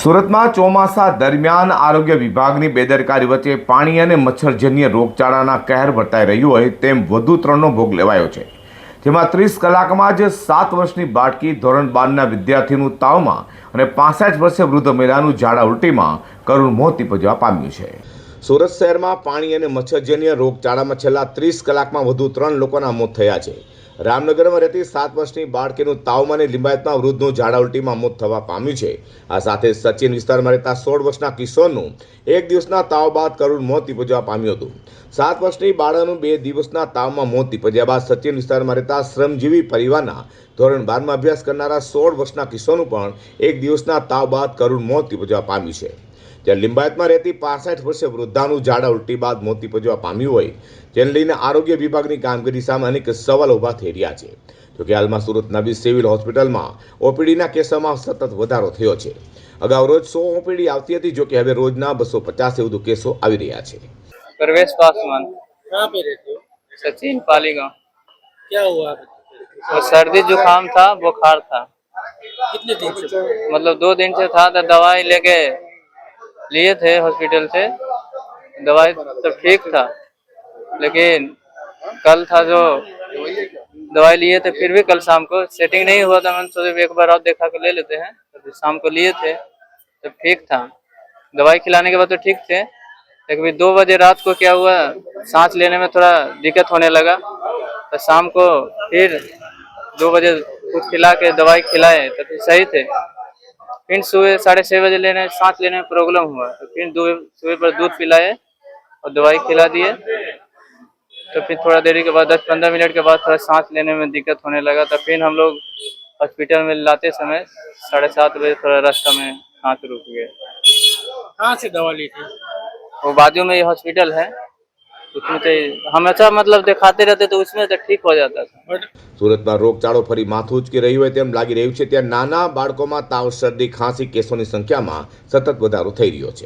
સુરતમાં ચોમાસા દરમિયાન આરોગ્ય વિભાગની બેદરકારી વચ્ચે પાણી અને મચ્છરજન્ય રોગચાળાના કહેર વર્તાઈ રહ્યું હોય તેમ વધુ 3નો ભોગ લેવાયો છે, જેમાં 30 કલાકમાં જ 7 વર્ષની બાળકી, ધોરણ 12ના વિદ્યાર્થીનું તાવમાં અને 65 વર્ષીય વૃદ્ધ મહિલાનું ઝાડા ઉલટીમાં કરુણ મોત નીપજવા પામ્યું છે। સુરત શહેરમાં પાણી અને મચ્છરજન્ય રોગચાળામાં છેલ્લા 30 કલાકમાં વધુ 3 લોકોના મોત થયા છે। રામનગરમાં રહેતી 7 વર્ષની બાળકીનું તાવમાં અને લિંબાયતમાં વૃદ્ધનું ઝાડા ઉલટીમાં મોત થવા પામ્યું છે। આ સાથે સચિન વિસ્તારમાં રહેતા 16 વર્ષના કિશોરનું એક દિવસના તાવ બાદ કરુણ મોત નીપજવા પામ્યું હતું। 7 વર્ષની બાળાનું 2 દિવસના તાવમાં મોત નીપજ્યા બાદ સચિન વિસ્તારમાં રહેતા શ્રમજીવી પરિવારના ધોરણ 12માં અભ્યાસ કરનારા 16 વર્ષના કિશોરનું પણ એક દિવસના તાવ બાદ કરુણ મોત નીપજવા પામ્યું છે। જ્યારે લિંબાયતમાં રહેતી 65 વર્ષીય વૃદ્ધાનું ઝાડા ઉલટી બાદ મોત નીપજવા પામ્યું હોય, જેને લઈને આરોગ્ય વિભાગની કામગીરી સામે અનેક સવાલો ઊભા થઈ રહ્યા છે। જોકે હાલમાં સુરત નવી સિવિલ હોસ્પિટલમાં ઓપીડીના કેસોમાં સતત વધારો થયો છે। અગાઉ રોજ 100 ઓપીડી આવતી હતી, જોકે હવે રોજના 250 से વધુ કેસો આવી રહ્યા છે। परवेश पासवान। कहाँ पे रहते हो? सचिन पालीगांव। क्या हुआ? और सर्दी जुकाम था, बुखार था, कितने दिन से? मतलब 2 दिन से था। तो दवाई लेके लिए थे हॉस्पिटल से, दवाई तो ठीक था, लेकिन कल था जो दवाई लिए थे, फिर भी कल शाम को सेटिंग नहीं हुआ था। मैंने सोचा एक बार और देखा के ले लेते हैं, तो शाम को लिए थे तो ठीक था। दवाई खिलाने के बाद तो ठीक थे, लेकिन 2 बजे रात को क्या हुआ, सांस लेने में थोड़ा दिक्कत होने लगा। तो शाम को फिर 2 बजे कुछ खिला के दवाई खिलाए तो फिर सही थे। फिर सुबह 6:30 बजे सांस लेने में प्रॉब्लम हुआ, तो फिर सुबह पर दूध पिलाए और दवाई खिला दिए। तो फिर थोड़ा देरी के बाद 10-15 मिनट के बाद थोड़ा सांस लेने में दिक्कत होने लगा। तो फिर हम लोग हॉस्पिटल में लाते समय 7:30 बजे थोड़ा रास्ता में सांस रुक गया। कहाँ से दवा ली थी? वो बाजू में ये हॉस्पिटल है, उसमें तो हमेशा मतलब दिखाते रहते तो उसमें तो ठीक हो जाता था। સુરતમાં રોગચાળો ફરી માથું ઉચકી રહ્યું હોય તેમ લાગી રહ્યું છે। ત્યાં નાના બાળકોમાં તાવ, શરદી, ખાંસી કેસોની સંખ્યામાં સતત વધારો થઈ રહ્યો છે।